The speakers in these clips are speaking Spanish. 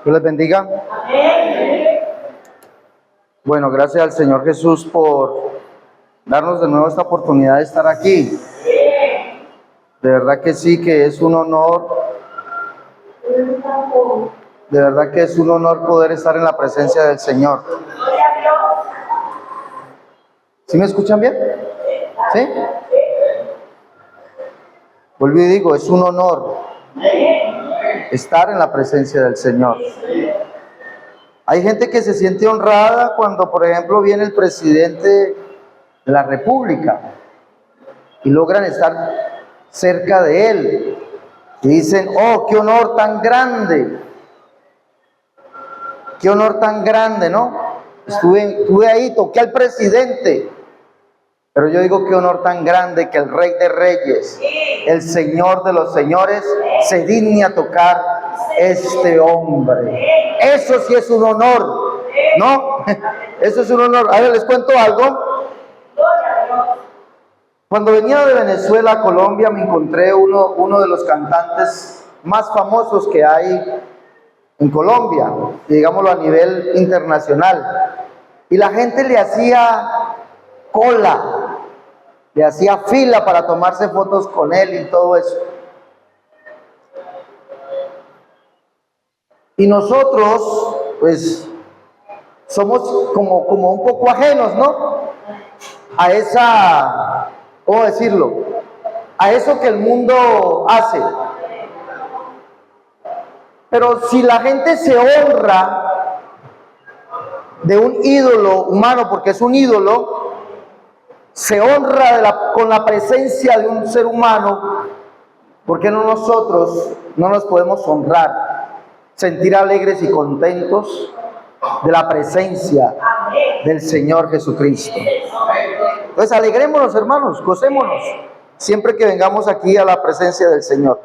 Dios les bendiga. Bueno, gracias al Señor Jesús por darnos de nuevo esta oportunidad de estar aquí. De verdad que sí, que es un honor. De verdad que es un honor poder estar en la presencia del Señor. ¿Sí me escuchan bien? ¿Sí? Vuelvo y digo, es un honor estar en la presencia del Señor. Hay gente que se siente honrada cuando, por ejemplo, viene el presidente de la República y logran estar cerca de él. Y dicen, oh, qué honor tan grande. Qué honor tan grande, ¿no? Estuve ahí, toqué al presidente. Pero yo digo, qué honor tan grande que el Rey de Reyes, el Señor de los Señores, se digne a tocar este hombre. Eso sí es un honor, ¿no? Eso es un honor. A ver, les cuento algo. Cuando venía de Venezuela a Colombia, me encontré uno de los cantantes más famosos que hay en Colombia, digámoslo a nivel internacional. Y la gente le hacía cola, le hacía fila para tomarse fotos con él y todo eso. Y nosotros, pues, somos como un poco ajenos, ¿no? A esa, ¿cómo decirlo? A eso que el mundo hace. Pero si la gente se honra de un ídolo humano, porque es un ídolo, se honra con la presencia de un ser humano, ¿por qué no nosotros no nos podemos honrar? Sentir alegres y contentos de la presencia del Señor Jesucristo. Entonces alegrémonos, hermanos, gocémonos siempre que vengamos aquí a la presencia del Señor.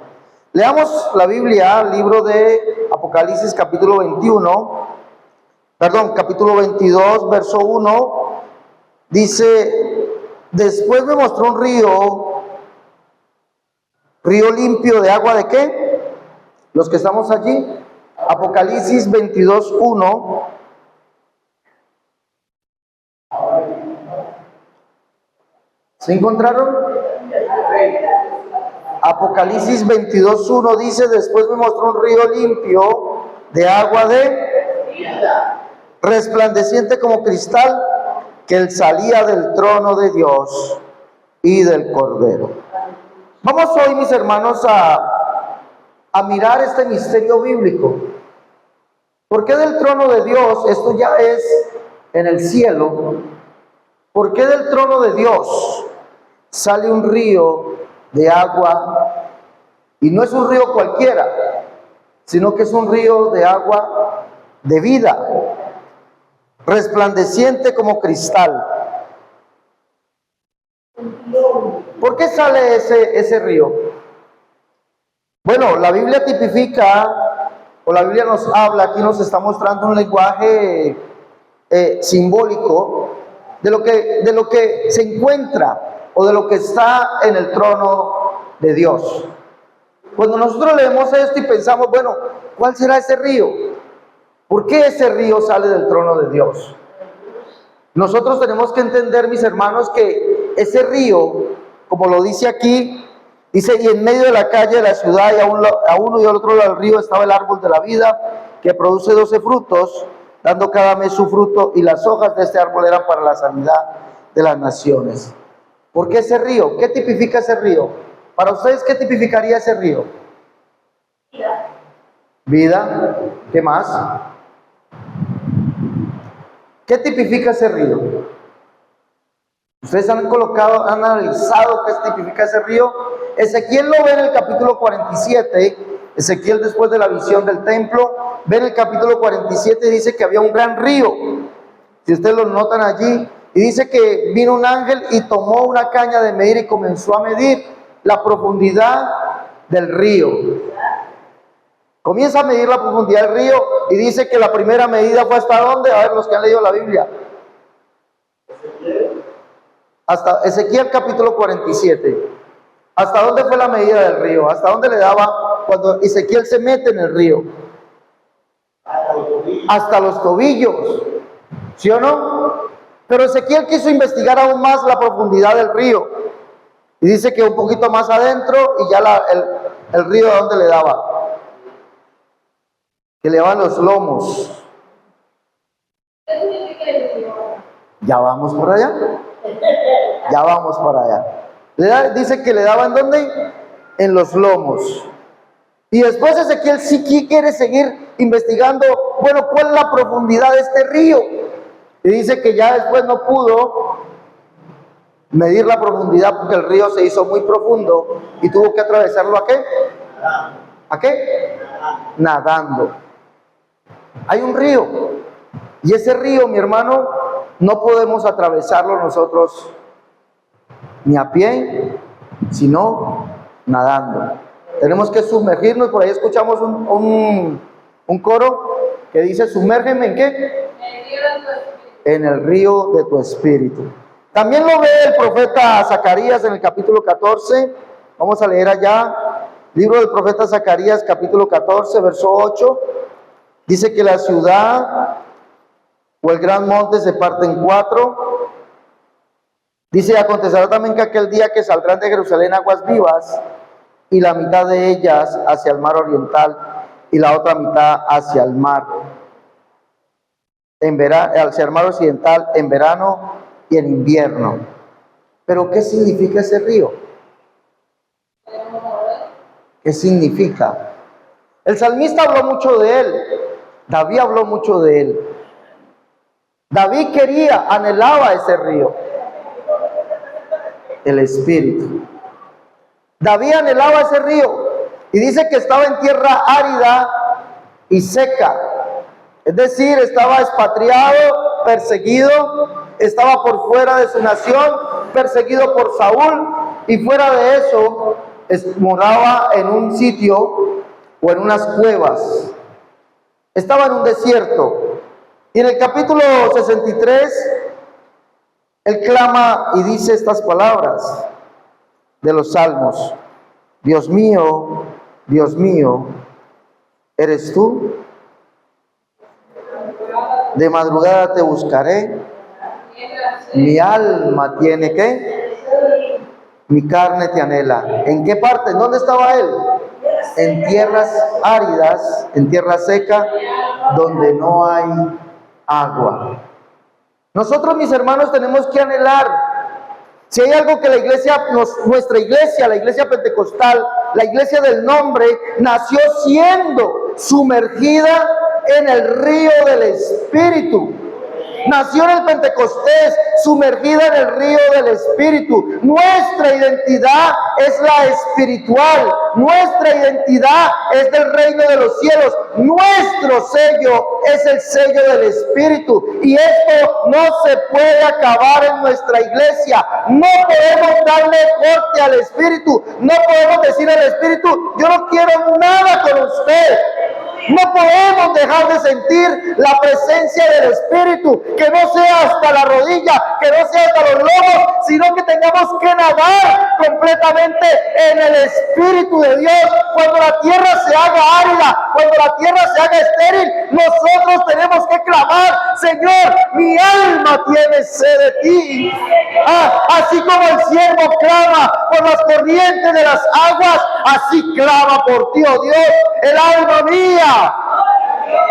Leamos la Biblia, el libro de Apocalipsis capítulo 22, verso 1. Dice, después me mostró un río limpio de agua ¿de qué? Los que estamos allí. Apocalipsis 22, 1. ¿Se encontraron? Apocalipsis 22, 1 dice, después me mostró un río limpio de agua resplandeciente como cristal, que salía del trono de Dios y del Cordero. Vamos hoy, mis hermanos, a mirar este misterio bíblico. ¿Por qué del trono de Dios? Esto ya es en el cielo. ¿Por qué del trono de Dios sale un río de agua? Y no es un río cualquiera, sino que es un río de agua de vida, resplandeciente como cristal. ¿Por qué sale ese río? Bueno, la Biblia tipifica, o la Biblia nos habla, aquí nos está mostrando un lenguaje simbólico de lo que se encuentra o de lo que está en el trono de Dios. Cuando nosotros leemos esto y pensamos, bueno, ¿cuál será ese río? ¿Por qué ese río sale del trono de Dios? Nosotros tenemos que entender, mis hermanos, que ese río, como lo dice aquí, dice, y en medio de la calle de la ciudad y a uno y al otro lado del río estaba el árbol de la vida, que produce 12 frutos, dando cada mes su fruto, y las hojas de este árbol eran para la sanidad de las naciones. ¿Por qué ese río? ¿Qué tipifica ese río? Para ustedes, ¿qué tipificaría ese río? Vida. ¿Qué más? ¿Qué tipifica ese río? Ustedes han analizado qué tipifica ese río. Ezequiel lo ve en el capítulo 47. Ezequiel, después de la visión del templo, ve en el capítulo 47 y dice que había un gran río. Si ustedes lo notan allí, y dice que vino un ángel y tomó una caña de medir y comenzó a medir la profundidad del río. Comienza a medir la profundidad del río y dice que la primera medida fue ¿hasta dónde? A ver, los que han leído la Biblia. Hasta Ezequiel capítulo 47. ¿Hasta dónde fue la medida del río? ¿Hasta dónde le daba cuando Ezequiel se mete en el río? Hasta los tobillos. ¿Sí o no? Pero Ezequiel quiso investigar aún más la profundidad del río. Y dice que un poquito más adentro y ya el río ¿a dónde le daba? Que le daban los lomos. Ya vamos por allá. Ya vamos para allá. Dice que le daban ¿dónde? En los lomos. Y después Ezequiel sí quiere seguir investigando, bueno, ¿cuál es la profundidad de este río? Y dice que ya después no pudo medir la profundidad porque el río se hizo muy profundo y tuvo que atravesarlo ¿a qué? ¿A qué? Nadando. Hay un río y ese río, mi hermano, no podemos atravesarlo nosotros ni a pie, sino nadando. Tenemos que sumergirnos. Por ahí escuchamos un coro que dice: sumérgeme ¿en qué? En el río de tu espíritu. También lo ve el profeta Zacarías en el capítulo 14. Vamos a leer allá, libro del profeta Zacarías, capítulo 14, verso 8. Dice que la ciudad o el gran monte se parte en cuatro. Dice: acontecerá también que aquel día que saldrán de Jerusalén aguas vivas, y la mitad de ellas hacia el mar oriental y la otra mitad hacia el mar hacia el mar occidental en verano y en invierno. Pero ¿qué significa ese río? ¿Qué significa? El salmista habló mucho de él. David habló mucho de él. David anhelaba ese río, el Espíritu. David anhelaba ese río y dice que estaba en tierra árida y seca. Es decir, estaba expatriado, perseguido, estaba por fuera de su nación, perseguido por Saúl, y fuera de eso moraba en un sitio o en unas cuevas. Estaba en un desierto. Y en el capítulo 63, él clama y dice estas palabras de los salmos: Dios mío, ¿eres tú? De madrugada te buscaré. Mi alma tiene ¿qué? Mi carne te anhela. ¿En qué parte? ¿En dónde estaba él? En tierras áridas, en tierra seca, donde no hay agua. Nosotros, mis hermanos, tenemos que anhelar. Si hay algo que nuestra iglesia, la iglesia pentecostal, la iglesia del nombre, nació siendo sumergida en el río del Espíritu. Nació en el Pentecostés, sumergida en el río del Espíritu. Nuestra identidad es la espiritual. Nuestra identidad es del reino de los cielos. Nuestro sello es el sello del Espíritu. Y esto no se puede acabar en nuestra iglesia. No podemos darle corte al Espíritu. No podemos decir al Espíritu: yo no quiero nada con usted. No podemos dejar de sentir la presencia del Espíritu, que no sea hasta la rodilla, que no sea hasta los lomos, sino que tengamos que nadar completamente en el Espíritu de Dios. Cuando la tierra se haga árida, cuando la tierra se haga estéril, nosotros tenemos que clamar: Señor, mi alma tiene sed de ti. Así como el siervo clama por las corrientes de las aguas, así clama por ti, oh Dios, el alma mía.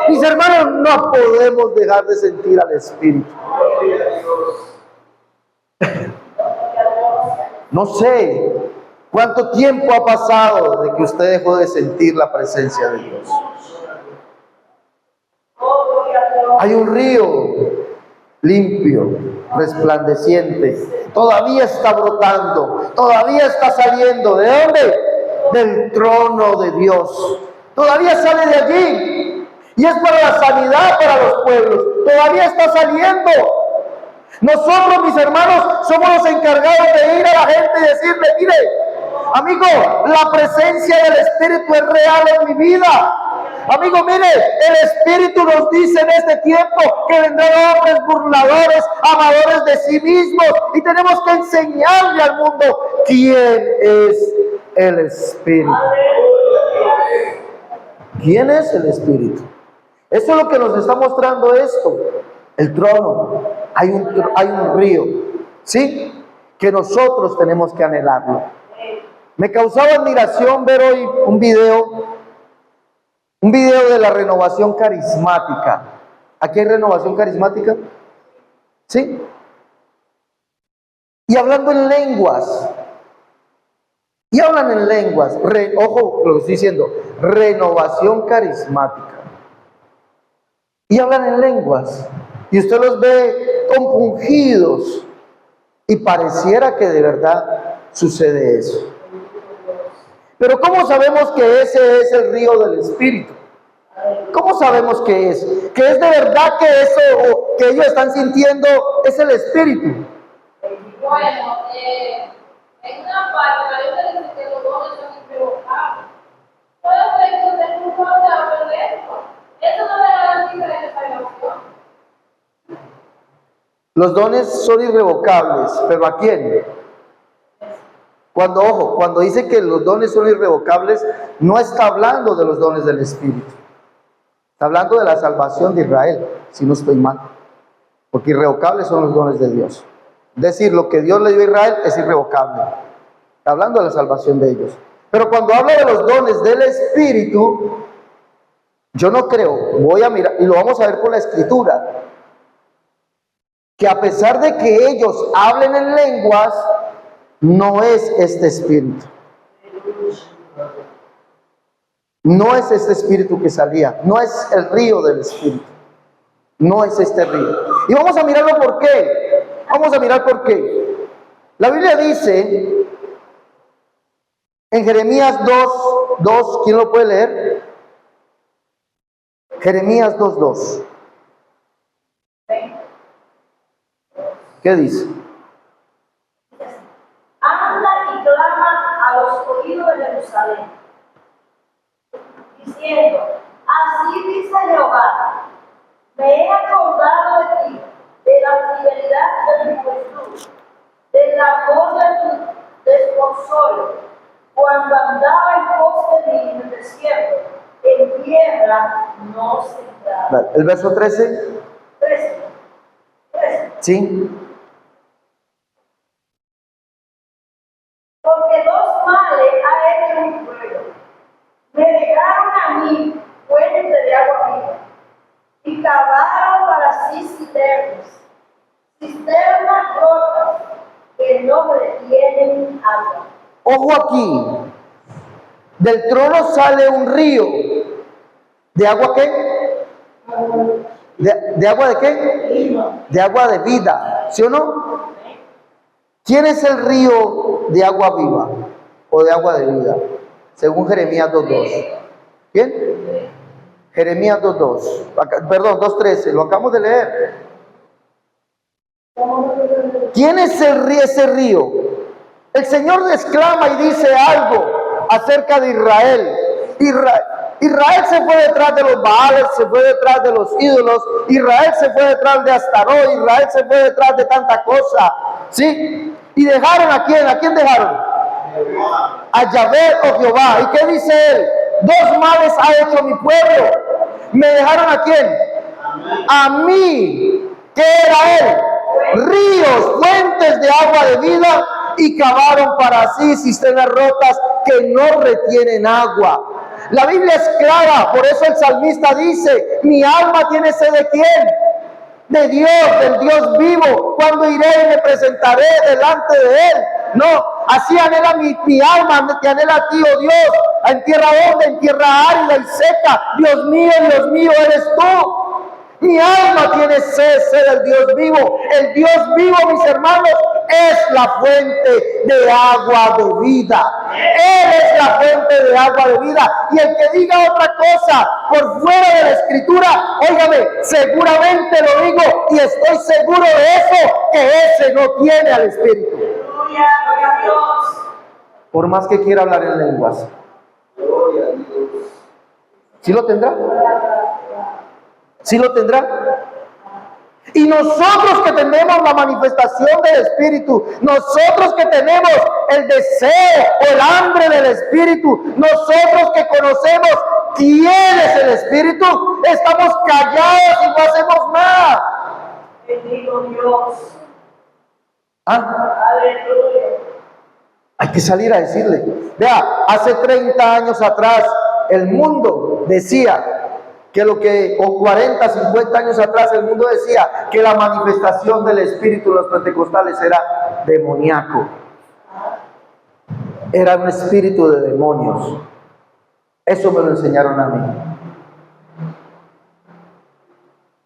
Mis hermanos, no podemos dejar de sentir al Espíritu. No sé cuánto tiempo ha pasado de que usted dejó de sentir la presencia de Dios. Hay un río limpio, resplandeciente, todavía está brotando, todavía está saliendo. ¿De dónde? Del trono de Dios. Todavía sale de allí, y es para la sanidad para los pueblos. Todavía está saliendo. Nosotros, mis hermanos, somos los encargados de ir a la gente y decirle: mire, amigo, la presencia del Espíritu es real en mi vida. Amigo, mire, el Espíritu nos dice en este tiempo que vendrán hombres burladores, amadores de sí mismos, y tenemos que enseñarle al mundo quién es el Espíritu. ¿Quién es el Espíritu? Eso es lo que nos está mostrando esto. El trono. Hay un río, ¿sí? Que nosotros tenemos que anhelarlo. Me causaba admiración ver hoy un video de la renovación carismática. ¿Aquí hay renovación carismática? ¿Sí? Y hablando en lenguas. Y hablan en lenguas. Ojo, lo que estoy diciendo. Renovación carismática. Y hablan en lenguas. Y usted los ve compungidos. Y pareciera que de verdad sucede eso. Pero ¿cómo sabemos que ese es el río del Espíritu? ¿Cómo sabemos que es? Que es de verdad que eso que ellos están sintiendo es el Espíritu. Bueno, en una parte la Biblia dice que los dones son irrevocables. Puede ser que usted nunca se va a perder. Eso no le garantiza de esa salvación. Los dones son irrevocables, pero ¿a quién? Cuando dice que los dones son irrevocables, no está hablando de los dones del Espíritu. Está hablando de la salvación de Israel, si no estoy mal. Porque irrevocables son los dones de Dios. Es decir, lo que Dios le dio a Israel es irrevocable. Está hablando de la salvación de ellos. Pero cuando habla de los dones del Espíritu, yo no creo, voy a mirar, y lo vamos a ver con la Escritura, que a pesar de que ellos hablen en lenguas, no es este Espíritu. No es este Espíritu que salía, no es el río del Espíritu. No es este río. Y vamos a mirarlo por qué. Vamos a mirar por qué. La Biblia dice en Jeremías 2, ¿quién lo puede leer? Jeremías 2:2. ¿Qué dice? Anda y clama a los oídos de Jerusalén, diciendo: así dice Jehová, me he acordado de ti, de la fidelidad de mi juventud, del amor de tu desconsuelo, cuando andaba en pos de mí en el desierto, en tierra no sembrada. El verso 13. 13. Sí. Porque dos males ha hecho mi pueblo. Me dejaron a mí fuente de agua viva, y cavaron para sí cisternas rotas que no retienen agua. Ojo aquí. Del trono sale un río. ¿De agua qué? ¿De agua de qué? De agua de vida. ¿Sí o no? ¿Quién es el río de agua viva o de agua de vida? Según Jeremías 2:2. ¿Quién? Jeremías 2:2. Perdón, 2:13. Lo acabamos de leer. ¿Quién es ese río? El Señor exclama y dice algo acerca de Israel. Israel se fue detrás de los Baales, se fue detrás de los ídolos. Israel se fue detrás de Astarot. Israel se fue detrás de tanta cosa. ¿Sí? ¿Y dejaron a quién? ¿A quién dejaron? A Yahvé o Jehová. ¿Y qué dice él? Dos males ha hecho mi pueblo. ¿Me dejaron a quién? A mí. ¿Qué era él? Ríos, fuentes de agua de vida, y cavaron para sí cisternas rotas que no retienen agua. La Biblia es clara, por eso el salmista dice: mi alma tiene sed de ¿quién? De Dios, del Dios vivo. Cuando iré y me presentaré delante de él. No, así anhela mi alma, te anhela a ti, oh Dios, en tierra honda, en tierra árida y seca. Dios mío, eres tú. Mi alma tiene sed del Dios vivo. El Dios vivo, mis hermanos, es la fuente de agua de vida. Él es la fuente de agua de vida. Y el que diga otra cosa por fuera de la Escritura, óigame, seguramente lo digo y estoy seguro de eso, que ese no tiene al Espíritu. Aleluya, gloria a Dios. Por más que quiera hablar en lenguas. ¿Sí lo tendrá? ¿Sí lo tendrá? Y nosotros que tenemos la manifestación del Espíritu, nosotros que tenemos el deseo o el hambre del Espíritu, nosotros que conocemos quién es el Espíritu, estamos callados y no hacemos nada. Bendito Dios. ¿Ah? Aleluya. Hay que salir a decirle. Vea, hace 30 años atrás el mundo decía que o 40, 50 años atrás el mundo decía que la manifestación del Espíritu de los pentecostales era demoníaco. Era un espíritu de demonios. Eso me lo enseñaron a mí.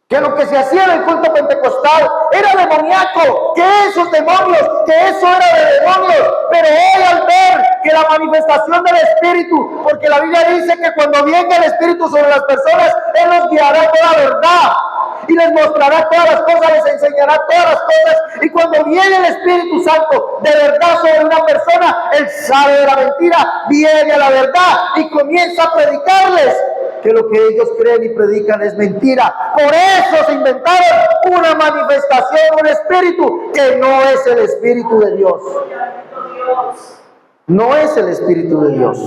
Que lo que se hacía en el culto pentecostal era demoníaco, que esos demonios, que eso era de demonios. Pero hoy al ver que la manifestación del Espíritu, porque la Biblia dice que cuando venga el Espíritu sobre las personas, Él los guiará a toda verdad y les mostrará todas las cosas, les enseñará todas las cosas. Y cuando viene el Espíritu Santo de verdad sobre una persona, Él sabe de la mentira, viene a la verdad y comienza a predicarles que lo que ellos creen y predican es mentira. Por eso se inventaron una manifestación, un espíritu que no es el Espíritu de Dios. No es el Espíritu de Dios.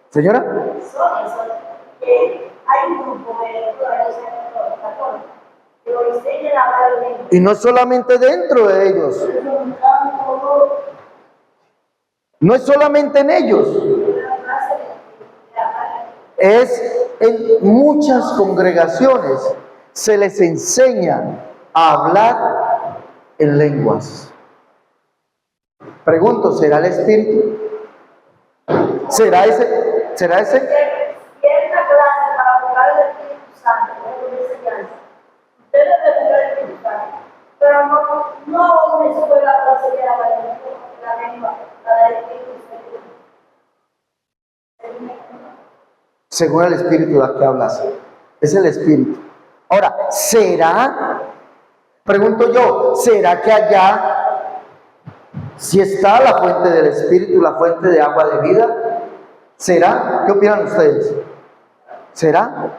Señora, hay un grupo de que lo enseñan a hablar de ellos. y no solamente dentro de ellos, no es solamente en ellos, es en muchas congregaciones se les enseña a hablar en lenguas. Pregunto, ¿será el Espíritu? ¿Será ese? ¿Será ese? Cierta clase para buscar el Espíritu Santo, una enseñanza. Ustedes deben buscar el Espíritu Santo, pero no una escuela para enseñar la lengua, la del Espíritu Santo. Según el Espíritu de que hablas, es el Espíritu. Ahora, ¿será? Pregunto yo, ¿será que allá si está la fuente del Espíritu, la fuente de agua de vida? ¿Será? ¿Qué opinan ustedes? ¿Será?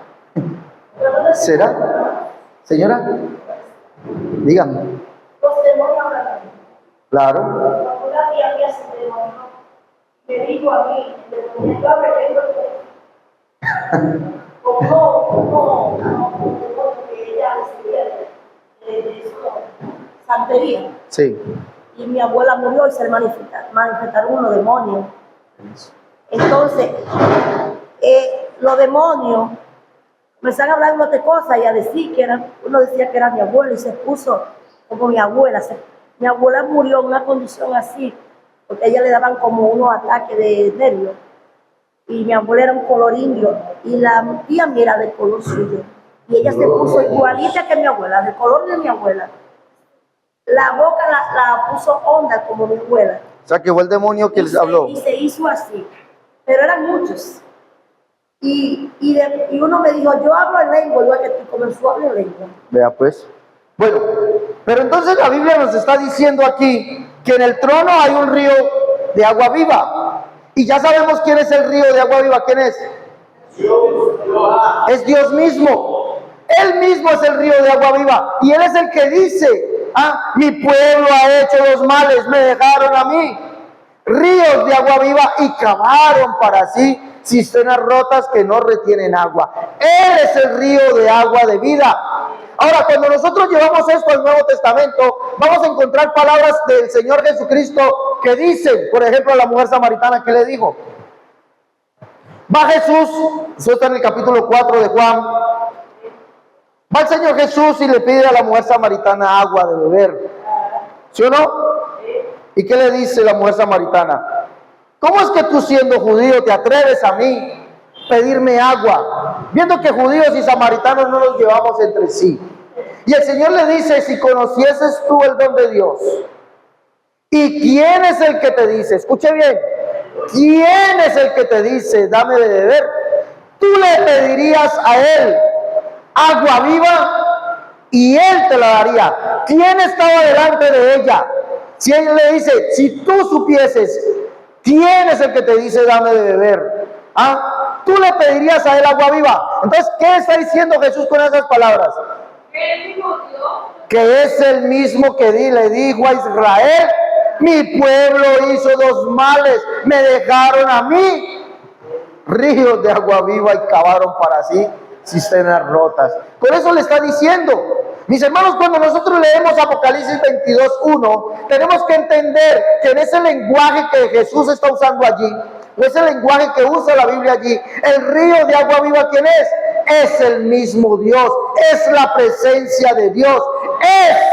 ¿Será? Señora, dígame. Los demonios hablan. Claro. Una tía mía se demonio me dijo a mí, el demonio, yo aprendo como que ella recibía de eso, santería. Sí. Y mi abuela murió y se manifestaron unos demonios. Entonces, los demonios empezaron a hablar de cosas y a decir que uno decía que era mi abuelo y se puso como mi abuela. Mi abuela murió en una condición así, porque a ella le daban como unos ataques de nervios. Y mi abuela era un color indio y la tía mía era de color suyo. Y ella se puso igualita que mi abuela, del color de mi abuela. La boca la puso honda como mi abuela. O sea, que fue el demonio que les habló. Y se hizo así. Pero eran muchos. Y uno me dijo, yo hablo en lengua, igual que tú, comenzó a hablar en lengua. Vea pues. Bueno, pero entonces la Biblia nos está diciendo aquí que en el trono hay un río de agua viva. Y ya sabemos quién es el río de agua viva. ¿Quién es? Es Dios mismo. Él mismo es el río de agua viva. Y Él es el que dice, mi pueblo ha hecho los males, me dejaron a mí ríos de agua viva y cavaron para sí cisternas rotas que no retienen agua. Él es el río de agua de vida. Ahora, cuando nosotros llevamos esto al Nuevo Testamento, vamos a encontrar palabras del Señor Jesucristo que dicen, por ejemplo, a la mujer samaritana, que le dijo. Va Jesús, eso está en el capítulo 4 de Juan. Va el Señor Jesús y le pide a la mujer samaritana agua de beber. ¿Sí o no? ¿Y qué le dice la mujer samaritana? ¿Cómo es que tú, siendo judío, te atreves a mí pedirme agua? Viendo que judíos y samaritanos no nos llevamos entre sí. Y el Señor le dice, si conocieses tú el don de Dios, ¿y quién es el que te dice? Escuche bien, ¿quién es el que te dice, dame de beber? Tú le pedirías a Él agua viva y Él te la daría. ¿Quién estaba delante de ella? Si él le dice, si tú supieses quién es el que te dice dame de beber, tú le pedirías a él agua viva. Entonces, ¿qué está diciendo Jesús con esas palabras? Que es el mismo que le dijo a Israel, mi pueblo hizo dos males, me dejaron a mí ríos de agua viva y cavaron para sí cisternas rotas. Por eso le está diciendo, mis hermanos, cuando nosotros leemos Apocalipsis 22:1, tenemos que entender que en ese lenguaje que Jesús está usando allí, o ese lenguaje que usa la Biblia allí, el río de agua viva, ¿quién es? Es el mismo Dios, es la presencia de Dios,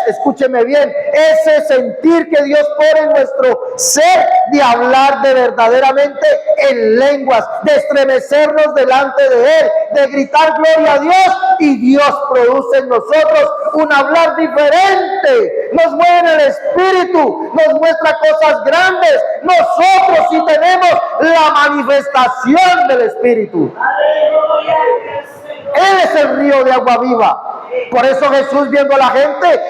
escúcheme bien, ese sentir que Dios pone en nuestro ser de hablar de verdaderamente en lenguas, de estremecernos delante de Él, de gritar gloria a Dios, y Dios produce en nosotros un hablar diferente, nos mueve en el espíritu, nos muestra cosas grandes. Nosotros sí tenemos la manifestación del espíritu. Él es el río de agua viva. Por eso Jesús, viendo a la gente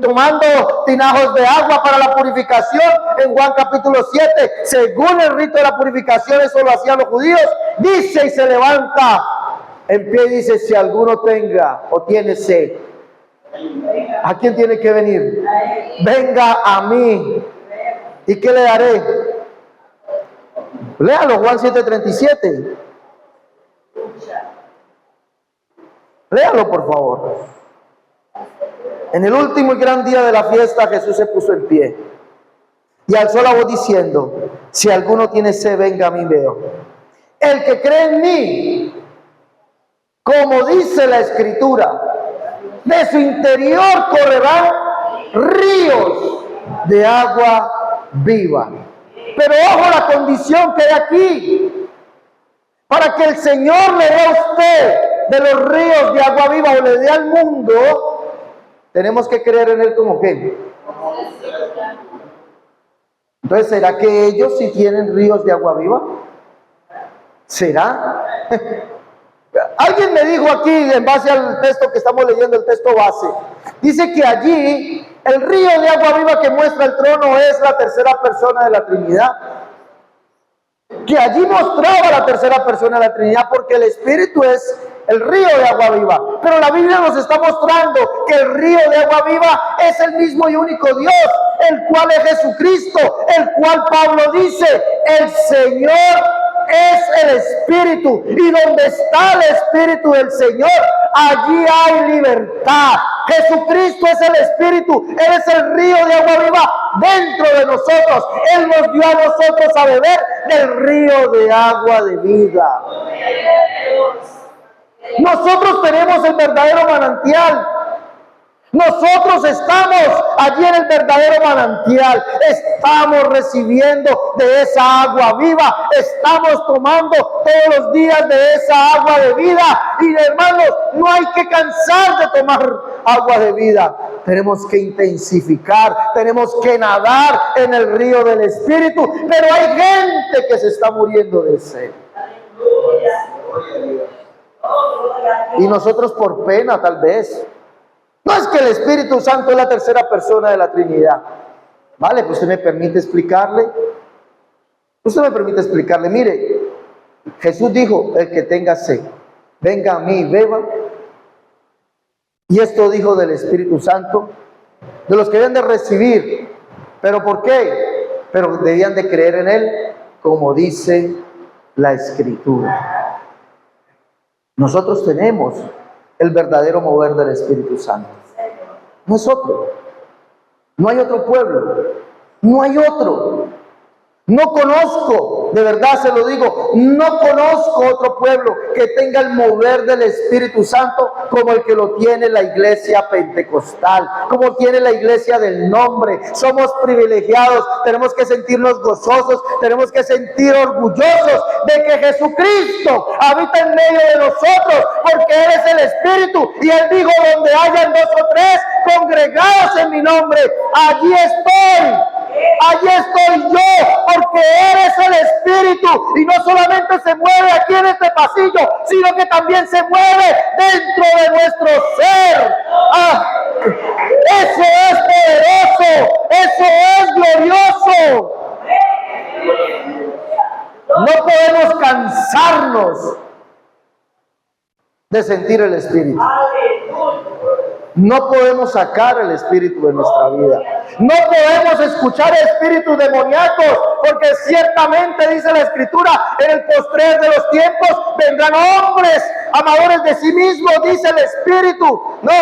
tomando tinajos de agua para la purificación, en Juan capítulo 7, según el rito de la purificación, eso lo hacían los judíos, dice y se levanta en pie y dice, si alguno tenga o tiene sed, ¿a quién tiene que venir? Venga a mí. ¿Y qué le daré? Léalo, Juan 7:37. Léalo, por favor. En el último y gran día de la fiesta, Jesús se puso en pie y alzó la voz diciendo, si alguno tiene sed, venga a mí, veo. El que cree en mí, como dice la Escritura, de su interior correrán ríos de agua viva. Pero ojo la condición que hay aquí. Para que el Señor le dé a usted de los ríos de agua viva o le dé al mundo, tenemos que creer en Él como que. Entonces, ¿será que ellos sí tienen ríos de agua viva? ¿Será? Alguien me dijo aquí, en base al texto que estamos leyendo, el texto base, dice que allí el río de agua viva que muestra el trono es la tercera persona de la Trinidad. Que allí mostraba la tercera persona de la Trinidad, porque el Espíritu es el río de agua viva. Pero la Biblia nos está mostrando que el río de agua viva es el mismo y único Dios, el cual es Jesucristo, el cual Pablo dice, el Señor es el Espíritu, y donde está el Espíritu del Señor, allí hay libertad. Jesucristo es el Espíritu, Él es el río de agua viva dentro de nosotros. Él nos dio a nosotros a beber del río de agua de vida. Nosotros tenemos el verdadero manantial. Nosotros estamos allí en el verdadero manantial, estamos recibiendo de esa agua viva, estamos tomando todos los días de esa agua de vida. Y hermanos, no hay que cansar de tomar agua de vida, tenemos que intensificar, tenemos que nadar en el río del Espíritu, pero hay gente que se está muriendo de sed. Y nosotros por pena tal vez. No es que el Espíritu Santo es la tercera persona de la Trinidad. Vale, pues usted me permite explicarle. Mire, Jesús dijo, el que tenga sed, venga a mí y beba. Y esto dijo del Espíritu Santo, de los que deben de recibir. ¿Pero por qué? Pero debían de creer en Él, como dice la Escritura. Nosotros tenemos el verdadero mover del Espíritu Santo. No es otro. No hay otro pueblo. No hay otro. No conozco, de verdad se lo digo, no conozco otro pueblo que tenga el mover del Espíritu Santo como el que lo tiene la iglesia pentecostal, como tiene la iglesia del nombre. Somos privilegiados, tenemos que sentirnos gozosos, tenemos que sentir orgullosos de que Jesucristo habita en medio de nosotros, porque Él es el Espíritu, y Él dijo, donde hayan 2 o 3 congregados en mi nombre, allí estoy. Allí estoy yo, porque Él es el Espíritu, y no solamente se mueve aquí en este pasillo, sino que también se mueve dentro de nuestro ser. Eso es poderoso, eso es cansarnos de sentir el Espíritu. No podemos sacar el espíritu de nuestra vida. No podemos escuchar espíritus demoníacos, porque ciertamente dice la Escritura, en el postrer de los tiempos vendrán hombres amadores de sí mismos, dice el Espíritu. No,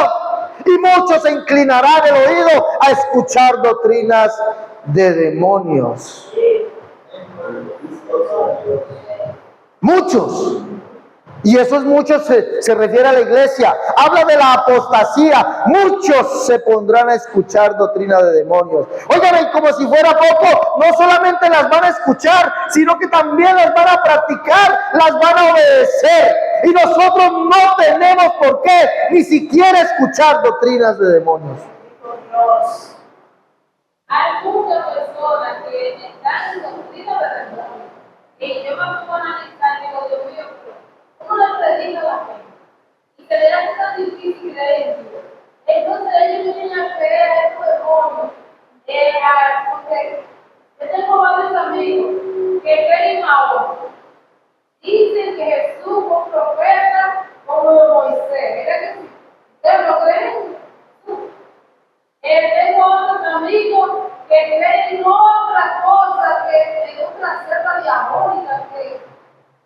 y muchos se inclinarán el oído a escuchar doctrinas de demonios. Muchos. Y esos muchos se refiere a la iglesia. Habla de la apostasía. Muchos se pondrán a escuchar doctrina de demonios. Oigan, y como si fuera poco, no solamente las van a escuchar, sino que también las van a practicar, las van a obedecer. Y nosotros no tenemos por qué ni siquiera escuchar doctrinas de demonios. Hay muchas personas que están en doctrina de demonios. Y yo me pongo a analizar y digo, Dios mío, ¿cómo le predica a la gente? Y se le hace tan difícil creerlo. Entonces ellos vienen a creer a estos demonios. Porque yo tengo varios amigos que creen ahora. Dicen que Jesús fue un profeta como Moisés. Mira que sí. ¿Ustedes lo creen? Tengo otros amigos que creen en otra cosa, que en otra secta diabólica.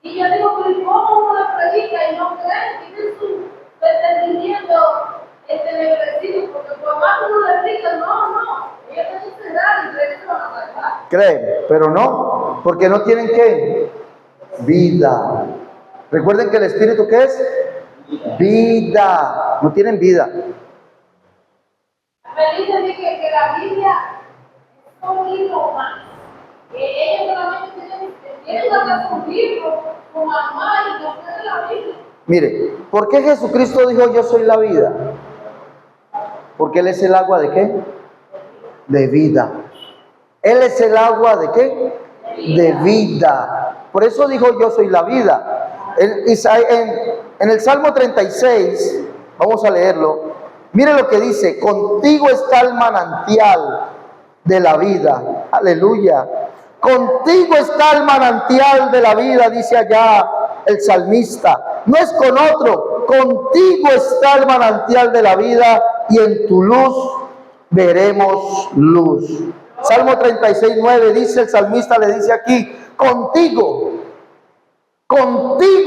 Y yo digo, pero ¿cómo uno le predica y no creen? Tienen su entendimiento entenebrecido, porque por más que uno le predica, no. Ellos tienen que cerrar y creen que van a salvar. Creen, pero no, porque no tienen ¿qué? Vida. Recuerden que el espíritu ¿qué es? Vida. No tienen vida. Me dicen que la Biblia es un libro más. Que ellos solamente tienen que hacer un libro, su mamá y no tienen la Biblia. Mire, ¿por qué Jesucristo dijo yo soy la vida? Porque Él es el agua ¿de qué? De vida. Él es el agua ¿de qué? De vida. Por eso dijo yo soy la vida. En el Salmo 36, vamos a leerlo. Mire lo que dice, contigo está el manantial de la vida. Aleluya. Contigo está el manantial de la vida, dice allá el salmista. No es con otro, contigo está el manantial de la vida y en tu luz veremos luz. Salmo 36, 9 dice el salmista, le dice aquí, contigo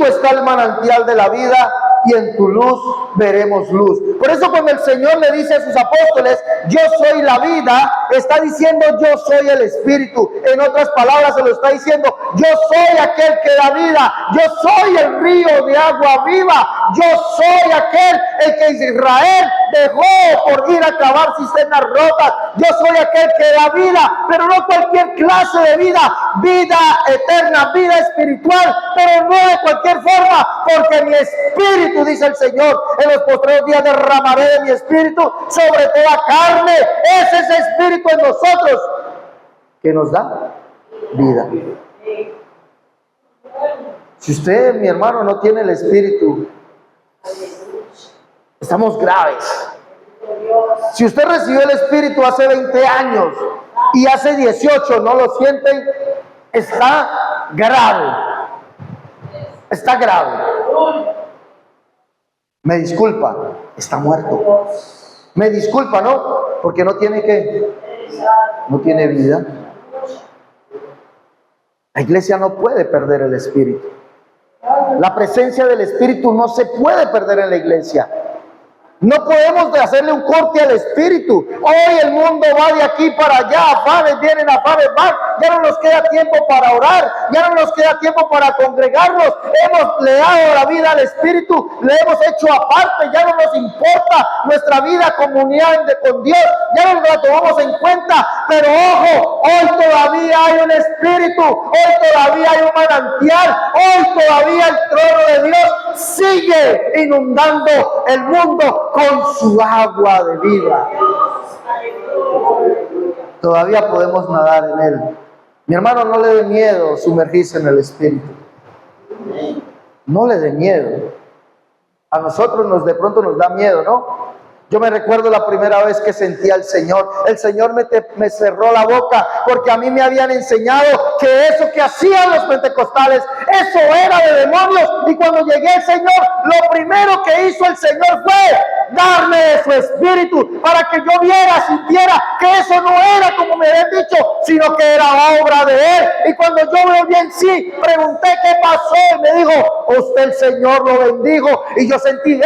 está el manantial de la vida y en tu luz veremos luz. Por eso cuando el Señor le dice a sus apóstoles, yo soy la vida, está diciendo yo soy el Espíritu. En otras palabras se lo está diciendo, yo soy aquel que da vida, yo soy el río de agua viva, yo soy aquel el que Israel dejó por ir a cavar cisternas rotas, yo soy aquel que da vida, pero no cualquier clase de vida, vida eterna, vida espiritual, pero no de cualquier forma, porque mi espíritu, dice el Señor, en los postreros días derramaré de mi espíritu sobre toda carne. Es ese espíritu en nosotros que nos da vida. Si usted, mi hermano, no tiene el espíritu, estamos graves. Si usted recibió el espíritu hace 20 años y hace 18 no lo sienten, está grave. Está grave. Me disculpa, está muerto. Me disculpa, ¿no? Porque no tiene ¿qué? No tiene vida. La iglesia no puede perder el espíritu. La presencia del espíritu no se puede perder en la iglesia. No podemos hacerle un corte al espíritu. Hoy el mundo va de aquí para allá, afanes vienen, afanes van. Ya no nos queda tiempo para orar, ya no nos queda tiempo para congregarnos. Le dado la vida al espíritu, le hemos hecho aparte, ya no nos importa nuestra vida comunidad con Dios, ya no la tomamos en cuenta. Pero ojo, hoy todavía hay un espíritu, hoy todavía hay un manantial, hoy todavía el trono de Dios sigue inundando el mundo con su agua de vida. Todavía podemos nadar en él. Mi hermano, no le dé miedo sumergirse en el espíritu. No le dé miedo. A nosotros de pronto nos da miedo, ¿no? Yo me recuerdo la primera vez que sentí al Señor. El Señor me cerró la boca porque a mí me habían enseñado que eso que hacían los pentecostales, eso era de demonios. Y cuando llegué al Señor, lo primero que hizo el Señor fue darme de su espíritu para que yo viera, sintiera que eso no era como me habían dicho, sino que era obra de Él. Y cuando yo volví en sí, pregunté qué pasó y me dijo, usted el Señor lo bendijo. Y yo sentí,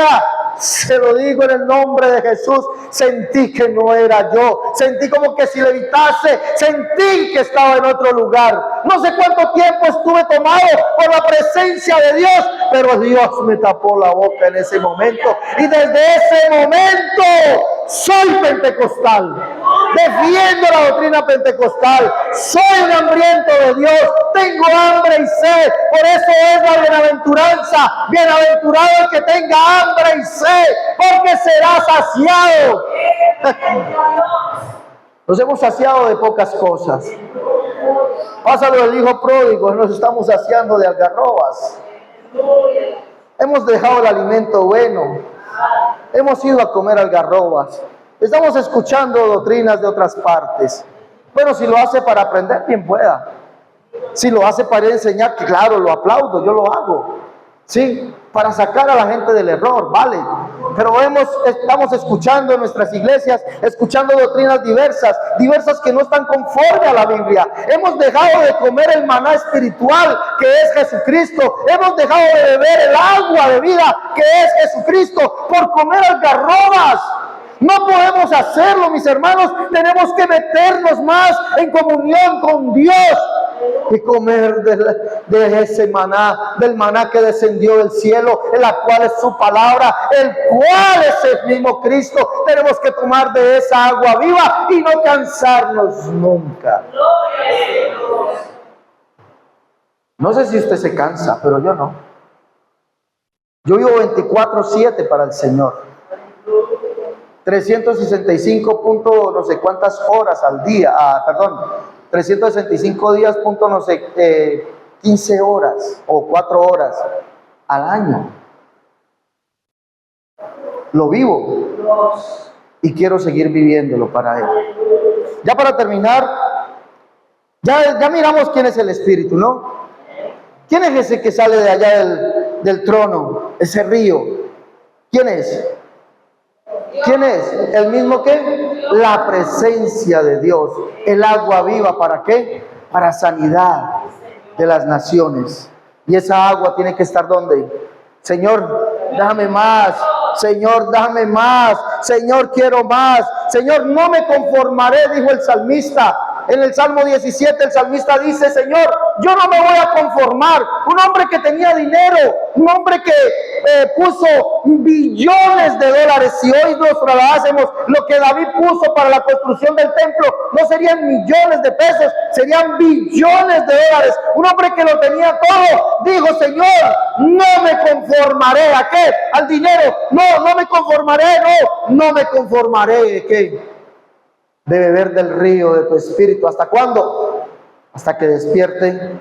se lo digo en el nombre de Jesús, sentí que no era yo, sentí como que si levitase, sentí que estaba en otro lugar. No sé cuánto tiempo estuve tomado por la presencia de Dios, pero Dios me tapó la boca en ese momento, y desde ese momento soy pentecostal, defiendo la doctrina pentecostal, soy un hambriento de Dios, tengo hambre y sed. Por eso es la bienaventuranza, bienaventurado el que tenga hambre y sed, porque será saciado. Nos hemos saciado de pocas cosas. Pásalo del hijo pródigo, nos estamos saciando de algarrobas. Hemos dejado el alimento bueno, hemos ido a comer algarrobas, estamos escuchando doctrinas de otras partes. Bueno, si lo hace para aprender, bien pueda. Si lo hace para enseñar, claro, lo aplaudo, yo lo hago. Sí, para sacar a la gente del error, vale. Pero estamos escuchando en nuestras iglesias, escuchando doctrinas diversas que no están conforme a la Biblia. Hemos dejado de comer el maná espiritual que es Jesucristo. Hemos dejado de beber el agua de vida que es Jesucristo por comer algarrobas. No podemos hacerlo, mis hermanos. Tenemos que meternos más en comunión con Dios y comer de ese maná, del maná que descendió del cielo, en la cual es su palabra, el cual es el mismo Cristo. Tenemos que tomar de esa agua viva y no cansarnos nunca. No sé si usted se cansa, pero yo no. Yo vivo 24/7 para el Señor. 365 punto no sé cuántas horas al día, 365 días punto no sé, 15 horas o 4 horas al año. Lo vivo y quiero seguir viviéndolo para Él. Ya para terminar, ya miramos quién es el Espíritu, ¿no? ¿Quién es ese que sale de allá del trono, ese río? ¿Quién es? ¿Quién es? ¿El mismo que? La presencia de Dios. El agua viva, ¿para qué? Para sanidad de las naciones. Y esa agua tiene que estar ¿dónde? Señor, dame más. Señor, dame más. Señor, quiero más. Señor, no me conformaré, dijo el salmista. En el Salmo 17 el salmista dice, Señor, yo no me voy a conformar. Un hombre que tenía dinero, un hombre que puso billones de dólares. Si hoy nos trasladásemos lo que David puso para la construcción del templo, no serían millones de pesos, serían billones de dólares. Un hombre que lo tenía todo, dijo, Señor, no me conformaré. ¿A qué? Al dinero. No me conformaré, no me conformaré. ¿De qué? De beber del río de tu espíritu. ¿Hasta cuándo? Hasta que despierte,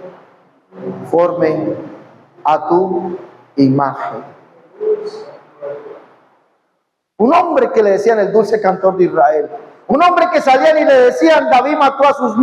forme a tu imagen. Un hombre que le decían el dulce cantor de Israel. Un hombre que salían y le decían, David mató a sus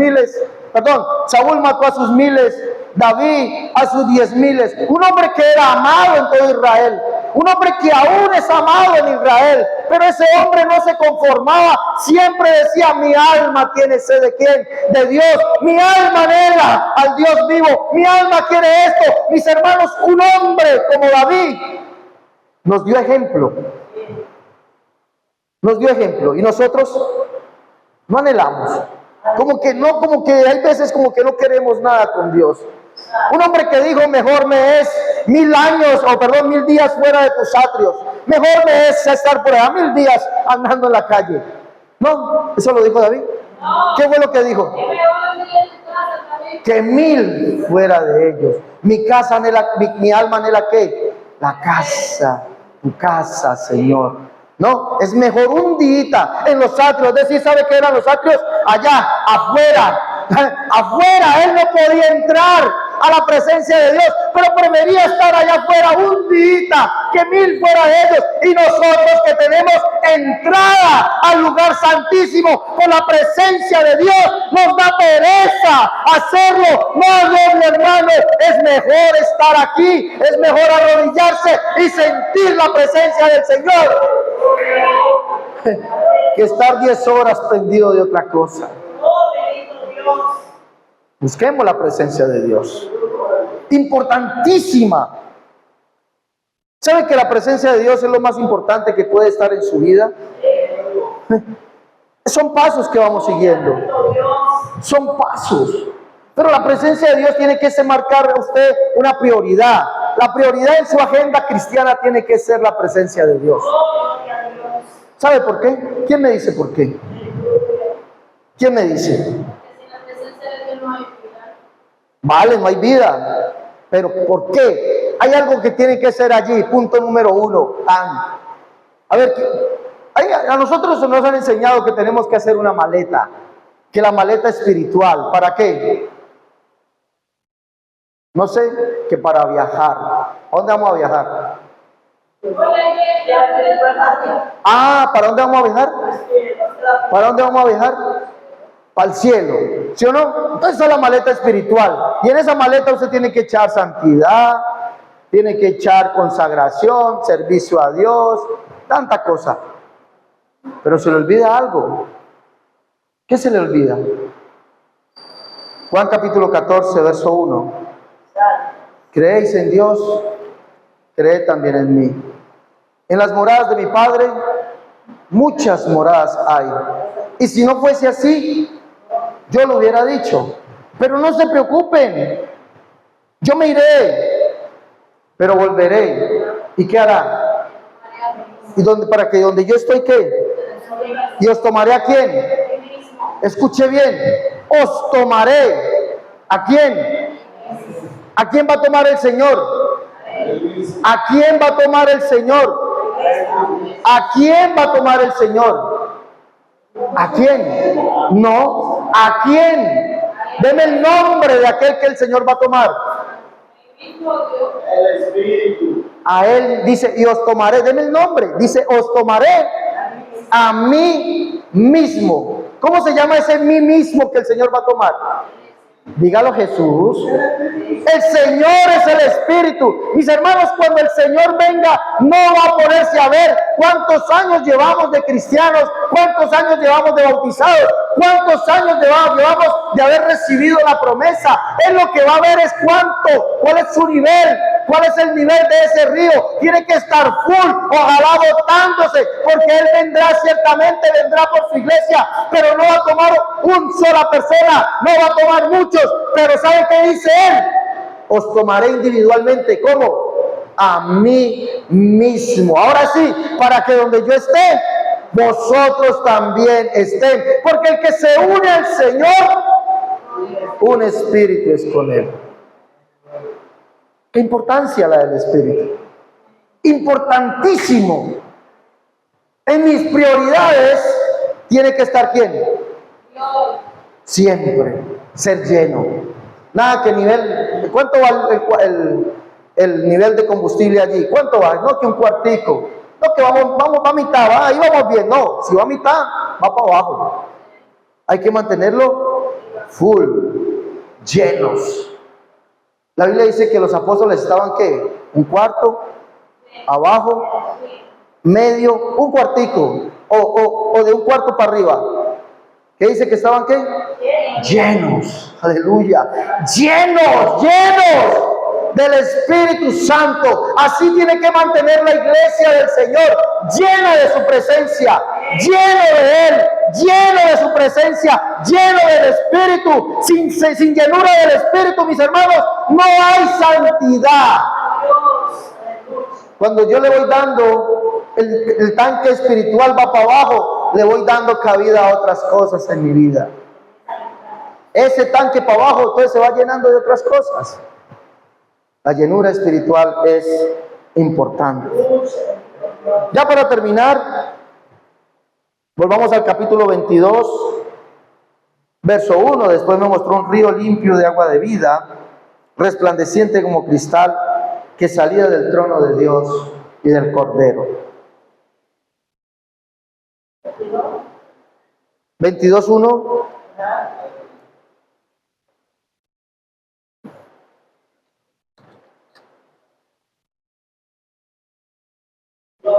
Saúl mató a sus miles, David a sus 10,000. Un hombre que era amado en todo Israel. Un hombre que aún es amado en Israel. Pero ese hombre no se conformaba. Siempre decía, mi alma tiene sed de ¿quién? De Dios. Mi alma anhela al Dios vivo. Mi alma quiere esto. Mis hermanos, un hombre como David nos dio ejemplo. Nos dio ejemplo. Y nosotros no anhelamos. Como que hay veces como que no queremos nada con Dios. Un hombre que dijo, mejor me es 1000 días fuera de tus atrios. Mejor me es estar por allá 1000 días andando en la calle. No, eso lo dijo David. ¿Qué fue lo que dijo? Que 1000 fuera de ellos. Mi casa anhela, mi alma anhela ¿qué? La casa, tu casa, Señor. No, es mejor un día en los atrios. Es decir, ¿sabe qué eran los atrios? Allá, afuera. Afuera, él no podía entrar a la presencia de Dios, pero prefería estar allá afuera un día que 1000 fuera de ellos. Y nosotros que tenemos entrada al lugar santísimo con la presencia de Dios, nos da pereza hacerlo. No, mi hermano, es mejor estar aquí, es mejor arrodillarse y sentir la presencia del Señor que estar 10 horas pendido de otra cosa. Busquemos la presencia de Dios. Importantísima. ¿Sabe que la presencia de Dios es lo más importante que puede estar en su vida? Son pasos que vamos siguiendo. Son pasos. Pero la presencia de Dios tiene que marcar a usted una prioridad. La prioridad en su agenda cristiana tiene que ser la presencia de Dios. ¿Sabe por qué? ¿Quién me dice por qué? ¿Quién me dice? Sin la presencia de Dios no hay vida. Vale, no hay vida. Pero ¿por qué? Hay algo que tiene que ser allí. Punto número 1. A ver, a nosotros nos han enseñado que tenemos que hacer una maleta. Que la maleta espiritual. ¿Para qué? No sé, que para viajar. ¿A dónde vamos a viajar? ¿Para dónde vamos a viajar? ¿Para dónde vamos a viajar? Para el cielo, ¿sí o no? Entonces es la maleta espiritual. Y en esa maleta usted tiene que echar santidad, tiene que echar consagración, servicio a Dios, tanta cosa. Pero se le olvida algo. ¿Qué se le olvida? Juan capítulo 14, verso 1. ¿Creéis en Dios? Creed también en mí. En las moradas de mi Padre, muchas moradas hay. Y si no fuese así, yo lo hubiera dicho. Pero no se preocupen. Yo me iré, pero volveré. ¿Y qué hará? ¿Y para que donde yo estoy, qué? ¿Y os tomaré a quién? Escuche bien. Os tomaré. ¿A quién? ¿A quién va a tomar el Señor? ¿A quién va a tomar el Señor? ¿A quién va a tomar el Señor? ¿A quién? No, ¿a quién? Deme el nombre de aquel que el Señor va a tomar. El Espíritu. A Él dice, y os tomaré, deme el nombre. Dice, os tomaré a mí mismo. ¿Cómo se llama ese mí mismo que el Señor va a tomar? Dígalo, Jesús. El Señor es el Espíritu. Mis hermanos, cuando el Señor venga, no va a ponerse a ver cuántos años llevamos de cristianos, cuántos años llevamos de bautizados, cuántos años llevamos de haber recibido la promesa. Él lo que va a ver es cuál es su nivel, cuál es el nivel de ese río. Tiene que estar full, ojalá botándose, porque Él vendrá, ciertamente vendrá por su iglesia, pero no va a tomar una sola persona, no va a tomar muchos. Pero ¿sabe qué dice Él? Os tomaré individualmente. ¿Cómo? A mí mismo. Ahora sí, para que donde yo esté, vosotros también estén. Porque el que se une al Señor, un espíritu es con Él. ¿Qué importancia la del espíritu? Importantísimo. En mis prioridades tiene que estar ¿quién? Siempre ser lleno. Nada que nivel. ¿Cuánto va el nivel de combustible allí? ¿Cuánto va? No, que un cuartico. No, que vamos a mitad. Ahí vamos bien. No, si va a mitad, va para abajo. Hay que mantenerlo full, llenos. La Biblia dice que los apóstoles estaban ¿qué? Un cuarto, abajo, medio, un cuartico, o de un cuarto para arriba. ¿Qué dice que estaban qué? Llenos, aleluya, llenos del Espíritu Santo. Así tiene que mantener la iglesia del Señor, llena de su presencia, lleno de Él, lleno de su presencia, lleno del Espíritu. Sin llenura del Espíritu, mis hermanos, no hay santidad. Cuando yo le voy dando, el tanque espiritual va para abajo, le voy dando cabida a otras cosas en mi vida. Ese tanque para abajo, entonces se va llenando de otras cosas. La llenura espiritual es importante. Ya para terminar, volvamos al capítulo 22, verso 1. Después me mostró un río limpio de agua de vida resplandeciente como cristal, que salía del trono de Dios y del Cordero. 22:1.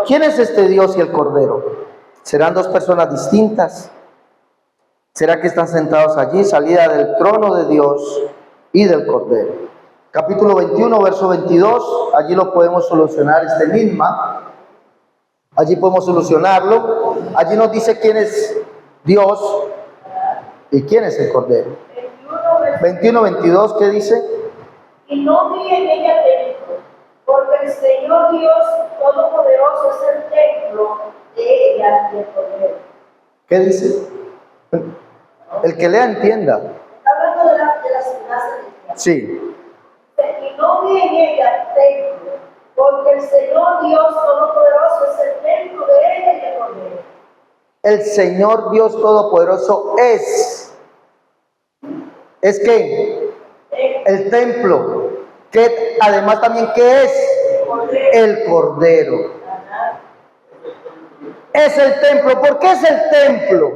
¿Quién es este Dios y el Cordero? ¿Serán dos personas distintas? ¿Será que están sentados allí, salida del trono de Dios y del Cordero? Capítulo 21, verso 22, allí lo podemos solucionar este enigma. Allí podemos solucionarlo. Allí nos dice quién es Dios y quién es el Cordero. 21, 22, ¿qué dice? Y no vi en ella templo, porque el Señor Dios Todopoderoso es el templo de ella y el Cordero. ¿Qué dice? El que lea entienda. Está hablando de las finanzas de Dios. Sí. Y no vi en ella templo, porque el Señor Dios Todopoderoso es el templo de ella y el Cordero. El Señor Dios Todopoderoso es. ¿Es qué? El templo. Que además también, ¿qué es? El Cordero. Es el templo. ¿Por qué es el templo?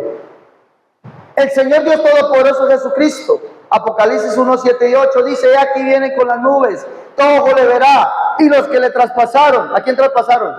El Señor Dios Todopoderoso Jesucristo. Apocalipsis 1, 7 y 8 dice: "He aquí viene con las nubes, todo ojo le verá, y los que le traspasaron". ¿A quién traspasaron?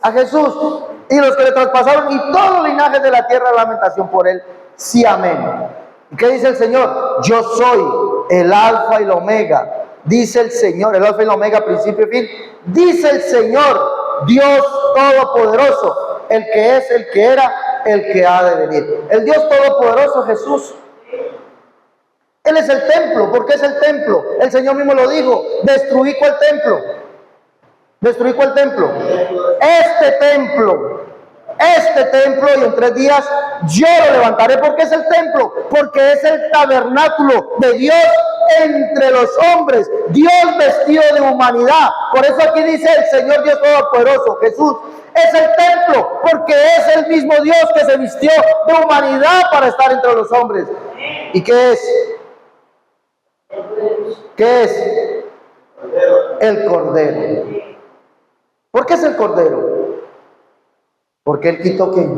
A Jesús. Y los que le traspasaron, y todo linaje de la tierra, lamentación por él. Sí, amén. ¿Y qué dice el Señor? Yo soy el alfa y la omega. Dice el Señor, el alfa y la omega, principio y fin. Dice el Señor, Dios Todopoderoso, el que es, el que era, el que ha de venir. El Dios Todopoderoso, Jesús. Él es el templo. ¿Por qué es el templo? El Señor mismo lo dijo: destruí cuál templo. ¿Destruí cuál templo? Este templo, y en 3 días yo lo levantaré. ¿Por qué es el templo? Porque es el tabernáculo de Dios entre los hombres, Dios vestido de humanidad. Por eso aquí dice el Señor Dios Todopoderoso, Jesús es el templo, porque es el mismo Dios que se vistió de humanidad para estar entre los hombres. ¿Y qué es? ¿Qué es? El Cordero. ¿Por qué es el Cordero? Porque Él quitó ¿qué?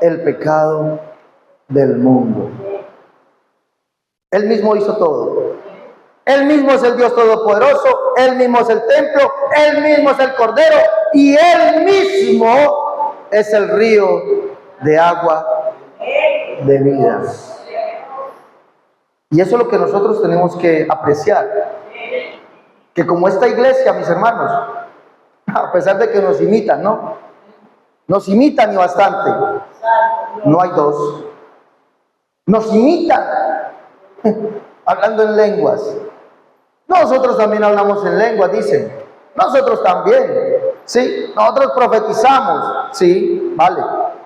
El pecado del mundo. Él mismo hizo todo. Él mismo es el Dios Todopoderoso, Él mismo es el templo, Él mismo es el Cordero, y Él mismo es el río de agua de vida. Y eso es lo que nosotros tenemos que apreciar. Que como esta iglesia, mis hermanos, a pesar de que nos imitan, ¿no? Nos imitan y bastante. No hay dos. Nos imitan hablando en lenguas. Nosotros también hablamos en lenguas, dicen. Nosotros también. Sí, nosotros profetizamos. Sí, vale.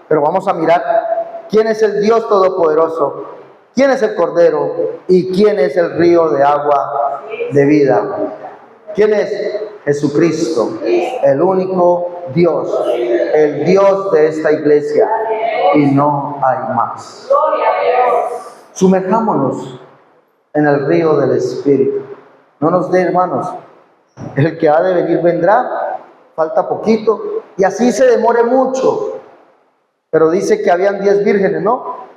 Pero vamos a mirar quién es el Dios Todopoderoso, quién es el Cordero y quién es el río de agua de vida. ¿Quién es? Jesucristo, el único Dios, el Dios de esta iglesia, y no hay más. Sumerjámonos en el río del Espíritu. No nos dé, hermanos, el que ha de venir vendrá, falta poquito, y así se demore mucho. Pero dice que habían 10 vírgenes, ¿no?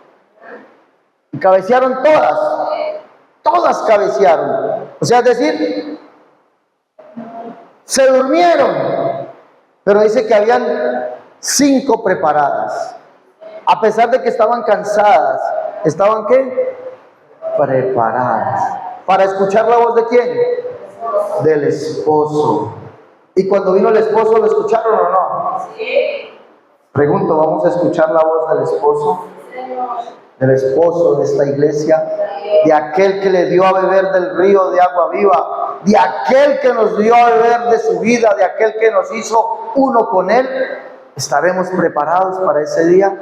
Y cabecearon todas cabecearon. O sea, es decir, se durmieron, pero dice que habían 5 preparadas. A pesar de que estaban cansadas, ¿estaban qué? Preparadas. ¿Para escuchar la voz de quién? Del esposo. ¿Y cuando vino el esposo, lo escucharon o no? Pregunto, ¿vamos a escuchar la voz del esposo? Del esposo de esta iglesia, de aquel que le dio a beber del río de agua viva, de aquel que nos dio a beber de su vida, de aquel que nos hizo uno con él. ¿Estaremos preparados para ese día?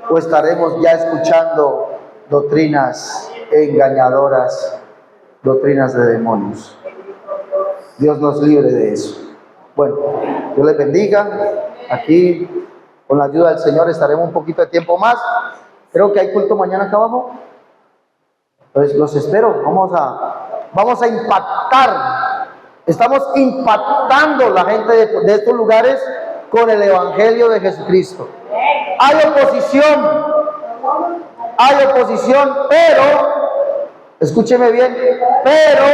¿O estaremos ya escuchando doctrinas engañadoras, doctrinas de demonios? Dios nos libre de eso. Bueno, Dios les bendiga. Aquí, con la ayuda del Señor, estaremos un poquito de tiempo más. Creo que hay culto mañana acá abajo. Entonces los espero, vamos a impactar. Estamos impactando la gente de estos lugares con el Evangelio de Jesucristo. Hay oposición, pero, escúcheme bien, pero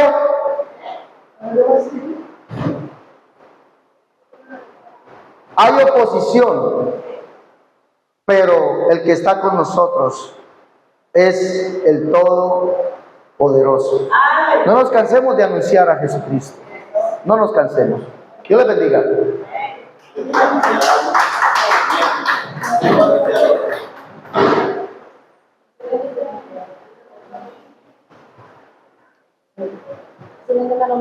hay oposición, pero el que está con nosotros es el Todopoderoso. No nos cansemos de anunciar a Jesucristo. No nos cansemos. Dios les bendiga. Sino que me lo